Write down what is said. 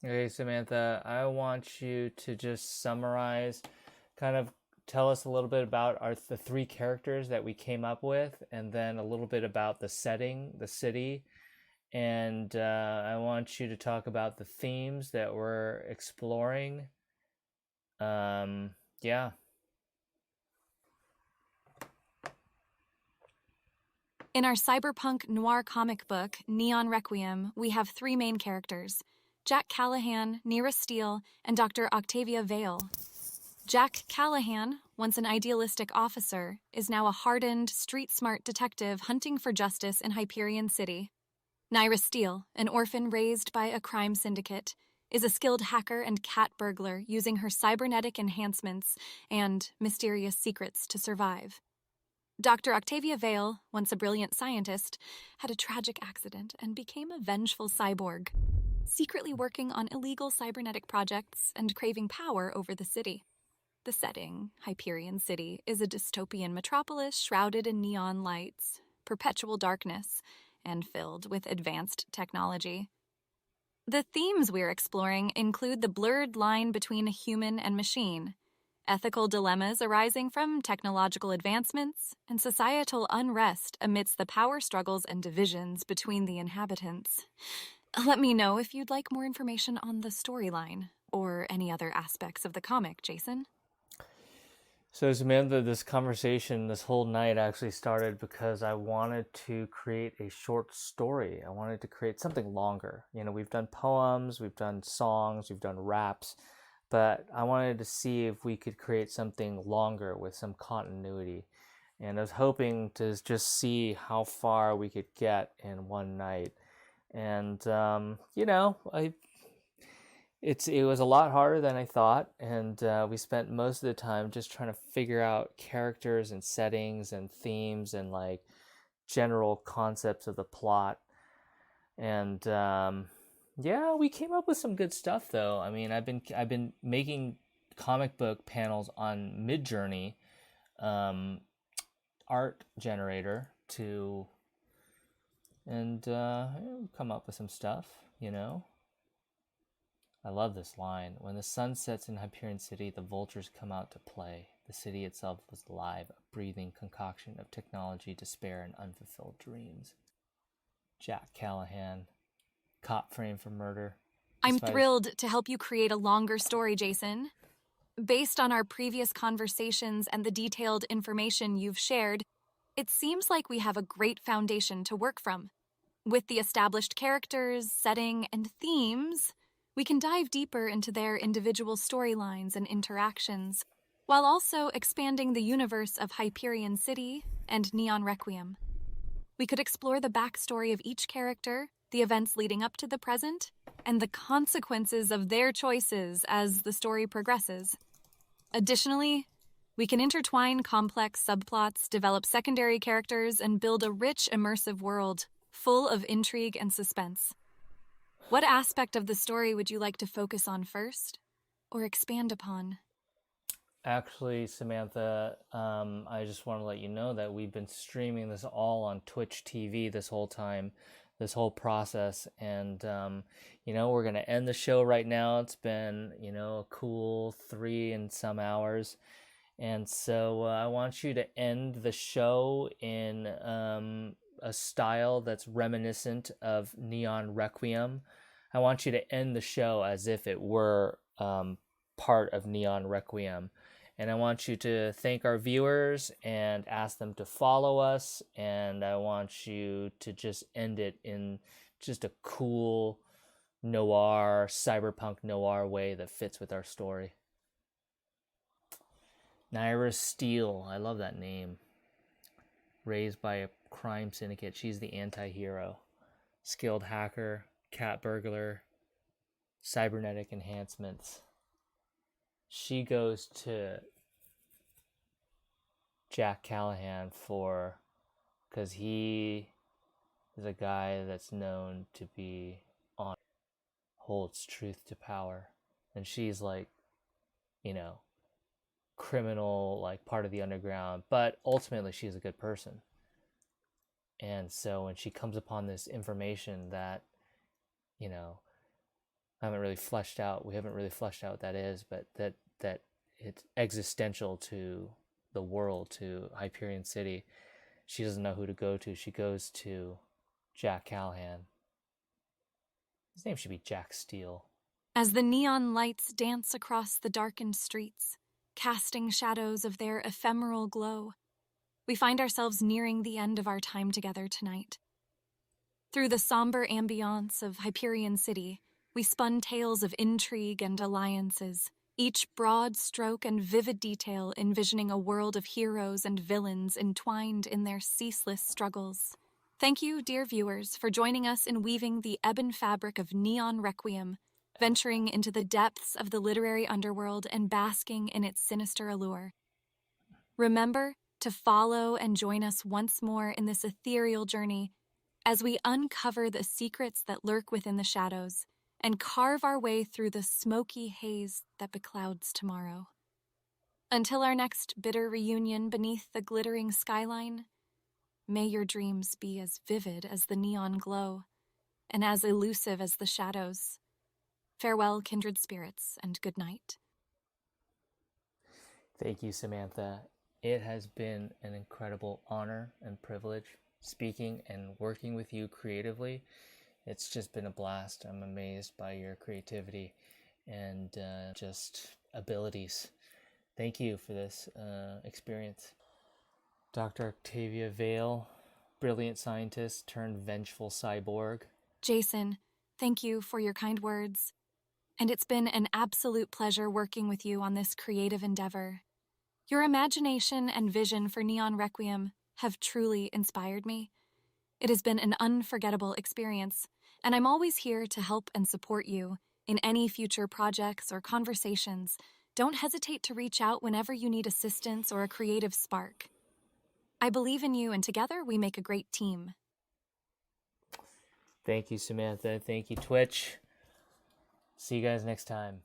Okay, Samantha, I want you to just summarize, kind of tell us a little bit about the three characters that we came up with, and then a little bit about the setting, the city, and I want you to talk about the themes that we're exploring. Yeah. In our cyberpunk noir comic book, Neon Requiem, we have three main characters: Jack Callahan, Nira Steele, and Dr. Octavia Vale. Jack Callahan, once an idealistic officer, is now a hardened, street-smart detective hunting for justice in Hyperion City. Nira Steele, an orphan raised by a crime syndicate, is a skilled hacker and cat burglar using her cybernetic enhancements and mysterious secrets to survive. Dr. Octavia Vale, once a brilliant scientist, had a tragic accident and became a vengeful cyborg, secretly working on illegal cybernetic projects and craving power over the city. The setting, Hyperion City, is a dystopian metropolis shrouded in neon lights, perpetual darkness, and filled with advanced technology. The themes we're exploring include the blurred line between human and machine, ethical dilemmas arising from technological advancements, and societal unrest amidst the power struggles and divisions between the inhabitants. Let me know if you'd like more information on the storyline or any other aspects of the comic, Jason. So, Samantha, this conversation, this whole night actually started because I wanted to create a short story. I wanted to create something longer. You know, we've done poems, we've done songs, we've done raps, but I wanted to see if we could create something longer with some continuity. And I was hoping to just see how far we could get in one night. And, it was a lot harder than I thought, and we spent most of the time just trying to figure out characters and settings and themes and like general concepts of the plot. And yeah, we came up with some good stuff though. I mean, I've been making comic book panels on Midjourney art generator to, and we've come up with some stuff, you know. I love this line. When the sun sets in Hyperion City, the vultures come out to play. The city itself was alive, a breathing concoction of technology, despair, and unfulfilled dreams. Jack Callahan, cop framed for murder. I'm Despite his... thrilled to help you create a longer story, Jason. Based on our previous conversations and the detailed information you've shared, it seems like we have a great foundation to work from. With the established characters, setting, and themes, we can dive deeper into their individual storylines and interactions, while also expanding the universe of Hyperion City and Neon Requiem. We could explore the backstory of each character, the events leading up to the present, and the consequences of their choices as the story progresses. Additionally, we can intertwine complex subplots, develop secondary characters, and build a rich, immersive world full of intrigue and suspense. What aspect of the story would you like to focus on first, or expand upon? Actually, Samantha, I just want to let you know that we've been streaming this all on Twitch TV this whole time, this whole process. And, we're going to end the show right now. It's been, a cool 3 and some hours. And so I want you to end the show in a style that's reminiscent of Neon Requiem. I want you to end the show as if it were part of Neon Requiem. And I want you to thank our viewers and ask them to follow us. And I want you to just end it in just a cool noir, cyberpunk noir way that fits with our story. Nira Steele, I love that name. Raised by a crime syndicate, she's the anti-hero. Skilled hacker, cat burglar, cybernetic enhancements. She goes to Jack Callahan because he is a guy that's known to be on, holds truth to power. And she's like, criminal, like part of the underground, but ultimately she's a good person. And so when she comes upon this information that, haven't really fleshed out. We haven't really fleshed out what that is, but that it's existential to the world, to Hyperion City. She doesn't know who to go to. She goes to Jack Callahan. His name should be Jack Steele. As the neon lights dance across the darkened streets, casting shadows of their ephemeral glow, we find ourselves nearing the end of our time together tonight. Through the somber ambiance of Hyperion City, we spun tales of intrigue and alliances, each broad stroke and vivid detail envisioning a world of heroes and villains entwined in their ceaseless struggles. Thank you, dear viewers, for joining us in weaving the ebon fabric of Neon Requiem, venturing into the depths of the literary underworld and basking in its sinister allure. Remember to follow and join us once more in this ethereal journey as we uncover the secrets that lurk within the shadows and carve our way through the smoky haze that beclouds tomorrow. Until our next bitter reunion beneath the glittering skyline, may your dreams be as vivid as the neon glow and as elusive as the shadows. Farewell, kindred spirits, and good night. Thank you, Samantha. It has been an incredible honor and privilege speaking and working with you creatively. It's just been a blast. I'm amazed by your creativity and just abilities. Thank you for this experience. Dr. Octavia Vale, brilliant scientist turned vengeful cyborg. Jason, thank you for your kind words. And it's been an absolute pleasure working with you on this creative endeavor. Your imagination and vision for Neon Requiem have truly inspired me. It has been an unforgettable experience, and I'm always here to help and support you in any future projects or conversations. Don't hesitate to reach out whenever you need assistance or a creative spark. I believe in you, and together we make a great team. Thank you, Samantha. Thank you, Twitch. See you guys next time.